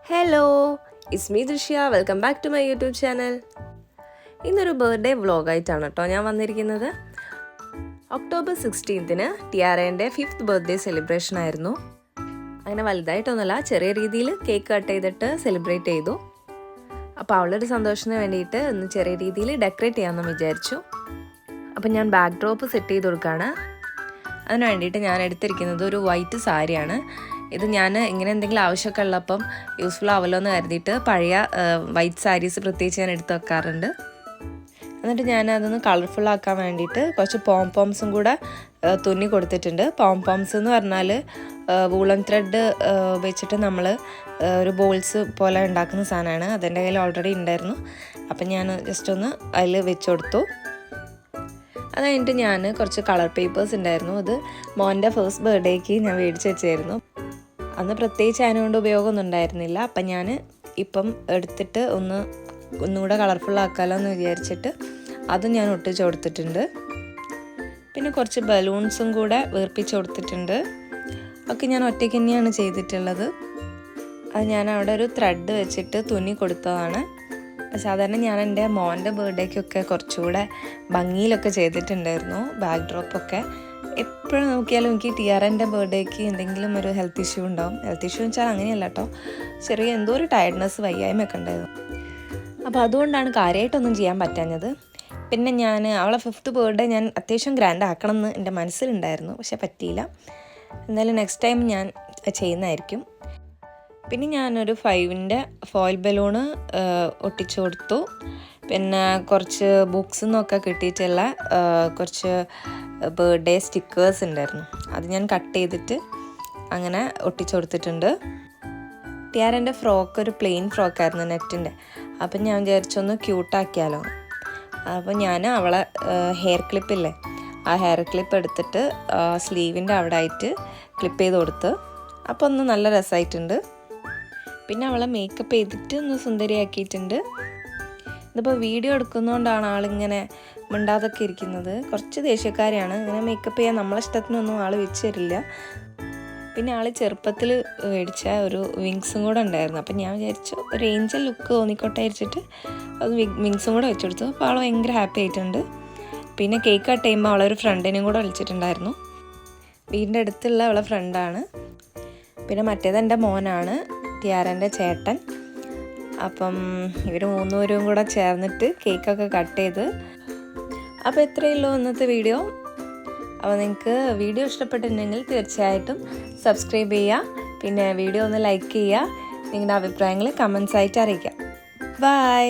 Hello, it's me Drishya. Welcome back to my YouTube channel. ഇന്നൊരു birthday വ്ളോഗായിട്ടാണ് കേട്ടോ ഞാൻ വന്നിരിക്കുന്നത്. ഒക്ടോബർ 16-ന് ടിയാറേൻ്റെ 5th ബർത്ത്ഡേ സെലിബ്രേഷൻ ആയിരുന്നു. അങ്ങനെ വലുതായിട്ടൊന്നുമല്ല, ചെറിയ രീതിയിൽ കേക്ക് കട്ട് ചെയ്തിട്ട് സെലിബ്രേറ്റ് ചെയ്തു. അപ്പോൾ അവളൊരു സന്തോഷത്തിന് വേണ്ടിയിട്ട് ഒന്ന് ചെറിയ രീതിയിൽ ഡെക്കറേറ്റ് ചെയ്യാമെന്ന് വിചാരിച്ചു. അപ്പം ഞാൻ ബാക്ക് ഡ്രോപ്പ് സെറ്റ് ചെയ്ത് കൊടുക്കുകയാണ്. അതിന് വേണ്ടിയിട്ട് ഞാൻ എടുത്തിരിക്കുന്നത് ഒരു വൈറ്റ് സാരിയാണ്. ഇത് ഞാൻ ഇങ്ങനെ എന്തെങ്കിലും ആവശ്യമൊക്കെ ഉള്ളപ്പം യൂസ്ഫുൾ ആവുമല്ലോ എന്ന് കരുതിയിട്ട് പഴയ വൈറ്റ് സാരീസ് പ്രത്യേകിച്ച് ഞാൻ എടുത്ത് വെക്കാറുണ്ട്. എന്നിട്ട് ഞാൻ അതൊന്ന് കളർഫുൾ ആക്കാൻ വേണ്ടിയിട്ട് കുറച്ച് പോംപോംസും കൂടെ തുന്നി കൊടുത്തിട്ടുണ്ട്. പോംപോംസ് എന്ന് പറഞ്ഞാൽ വൂളൻ ത്രെഡ് വെച്ചിട്ട് നമ്മൾ ഒരു ബോൾസ് പോലെ ഉണ്ടാക്കുന്ന സാധനമാണ്. അതെൻ്റെ കയ്യിൽ ഓൾറെഡി ഉണ്ടായിരുന്നു. അപ്പം ഞാൻ ജസ്റ്റ് ഒന്ന് അതിൽ വെച്ച് കൊടുത്തു. അത് കഴിഞ്ഞിട്ട് ഞാൻ കുറച്ച് കളർ പേപ്പേഴ്സ് ഉണ്ടായിരുന്നു. അത് മോൻ്റെ ഫസ്റ്റ് ബർത്ത്ഡേക്ക് ഞാൻ മേടിച്ച് വെച്ചായിരുന്നു. അന്ന് പ്രത്യേകിച്ച് അതിനുകൊണ്ട് ഉപയോഗമൊന്നും ഉണ്ടായിരുന്നില്ല. അപ്പം ഞാൻ ഇപ്പം എടുത്തിട്ട് ഒന്നുകൂടെ കളർഫുൾ ആക്കാമല്ലോ എന്ന് വിചാരിച്ചിട്ട് അതും ഞാൻ ഒട്ടിച്ച് കൊടുത്തിട്ടുണ്ട്. പിന്നെ കുറച്ച് ബലൂൺസും കൂടെ വീർപ്പിച്ച് കൊടുത്തിട്ടുണ്ട്. ഒക്കെ ഞാൻ ഒറ്റയ്ക്ക് തന്നെയാണ് ചെയ്തിട്ടുള്ളത്. അത് ഞാൻ അവിടെ ഒരു ത്രെഡ് വെച്ചിട്ട് തുന്നി കൊടുത്തതാണ്. സാധാരണ ഞാൻ എൻ്റെ മോൻ്റെ ബർത്ത്ഡേക്കൊക്കെ കുറച്ചുകൂടെ ഭംഗിയിലൊക്കെ ചെയ്തിട്ടുണ്ടായിരുന്നു ബാക്ക് ഡ്രോപ്പൊക്കെ. എപ്പോഴും നോക്കിയാലും എനിക്ക് ടിയാറൻ്റെ ബർത്ത്ഡേക്ക് എന്തെങ്കിലും ഒരു ഹെൽത്ത് ഇഷ്യൂ ഉണ്ടാവും. ഹെൽത്ത് ഇഷ്യൂ വെച്ചാൽ അങ്ങനെയല്ല കേട്ടോ, ചെറിയ എന്തോ ഒരു ടയർഡ്നെസ് വയ്യായ്മയൊക്കെ ഉണ്ടായിരുന്നു. അപ്പോൾ അതുകൊണ്ടാണ് കാര്യമായിട്ടൊന്നും ചെയ്യാൻ പറ്റാഞ്ഞത്. പിന്നെ ഞാൻ അവളെ 5th ബർത്ത്ഡേ ഞാൻ അത്യാവശ്യം ഗ്രാൻഡ് ആക്കണം എന്ന് എൻ്റെ മനസ്സിലുണ്ടായിരുന്നു, പക്ഷെ പറ്റിയില്ല. എന്തായാലും നെക്സ്റ്റ് ടൈം ഞാൻ ചെയ്യുന്നതായിരിക്കും. പിന്നെ ഞാനൊരു 5-ൻ്റെ ഫോയിൽ ബലൂണ് ഒട്ടിച്ചു കൊടുത്തു. പിന്നെ കുറച്ച് ബുക്സിൽ നിന്നൊക്കെ കിട്ടിയിട്ടുള്ള കുറച്ച് ബർത്ത്ഡേ സ്റ്റിക്കേഴ്സ് ഉണ്ടായിരുന്നു. അത് ഞാൻ കട്ട് ചെയ്തിട്ട് അങ്ങനെ ഒട്ടിച്ചു കൊടുത്തിട്ടുണ്ട്. ടിയാറൻ്റെ ഫ്രോക്ക് ഒരു പ്ലെയിൻ ഫ്രോക്കായിരുന്നു നെറ്റിൻ്റെ. അപ്പം ഞാൻ വിചാരിച്ചൊന്ന് ക്യൂട്ടാക്കിയാലോ. അപ്പോൾ ഞാൻ അവളെ ഹെയർ ക്ലിപ്പില്ലേ, ആ ഹെയർ ക്ലിപ്പ് എടുത്തിട്ട് സ്ലീവിൻ്റെ അവിടെ ആയിട്ട് ക്ലിപ്പ് ചെയ്ത് കൊടുത്ത്. അപ്പോൾ ഒന്ന് നല്ല രസമായിട്ടുണ്ട്. പിന്നെ അവളെ മേക്കപ്പ് ചെയ്തിട്ട് ഒന്ന് സുന്ദരിയാക്കിയിട്ടുണ്ട്. ഇതിപ്പോൾ വീഡിയോ എടുക്കുന്നതുകൊണ്ടാണ് ആളിങ്ങനെ മിണ്ടാതൊക്കെ ഇരിക്കുന്നത്. കുറച്ച് ദേഷ്യക്കാരിയാണ്. ഇങ്ങനെ മേക്കപ്പ് ചെയ്യാൻ നമ്മളെ ഇഷ്ടത്തിനൊന്നും ആൾ വെച്ച് തരില്ല. പിന്നെ ആൾ ചെറുപ്പത്തിൽ മേടിച്ച ഒരു വിങ്സും കൂടെ ഉണ്ടായിരുന്നു. അപ്പം ഞാൻ വിചാരിച്ചു ഒരു ഏഞ്ചൽ ലുക്ക് തോന്നിക്കോട്ടെ വിചാരിച്ചിട്ട് അത് വിങ്സും കൂടെ വെച്ച് കൊടുത്തു. അപ്പോൾ ആൾ ഭയങ്കര ഹാപ്പി ആയിട്ടുണ്ട്. പിന്നെ കേക്ക് കട്ട് ചെയ്യുമ്പോൾ അവളൊരു ഫ്രണ്ടിനെയും കൂടെ വിളിച്ചിട്ടുണ്ടായിരുന്നു. വീടിൻ്റെ അടുത്തുള്ള അവളെ ഫ്രണ്ടാണ്. പിന്നെ മറ്റേത് എൻ്റെ മോനാണ്, ടിയാറൻ്റെ ചേട്ടൻ. അപ്പം ഇവർ 3 പേരും കൂടെ ചേർന്നിട്ട് കേക്കൊക്കെ കട്ട് ചെയ്ത്. അപ്പോൾ ഇത്രയേ ഉള്ളൂ ഇന്നത്തെ വീഡിയോ. അപ്പോൾ നിങ്ങൾക്ക് വീഡിയോ ഇഷ്ടപ്പെട്ടിട്ടുണ്ടെങ്കിൽ തീർച്ചയായിട്ടും സബ്സ്ക്രൈബ് ചെയ്യുക. പിന്നെ വീഡിയോ ഒന്ന് ലൈക്ക് ചെയ്യുക. നിങ്ങളുടെ അഭിപ്രായങ്ങൾ കമൻസ് ആയിട്ട് അറിയിക്കുക. ബൈ.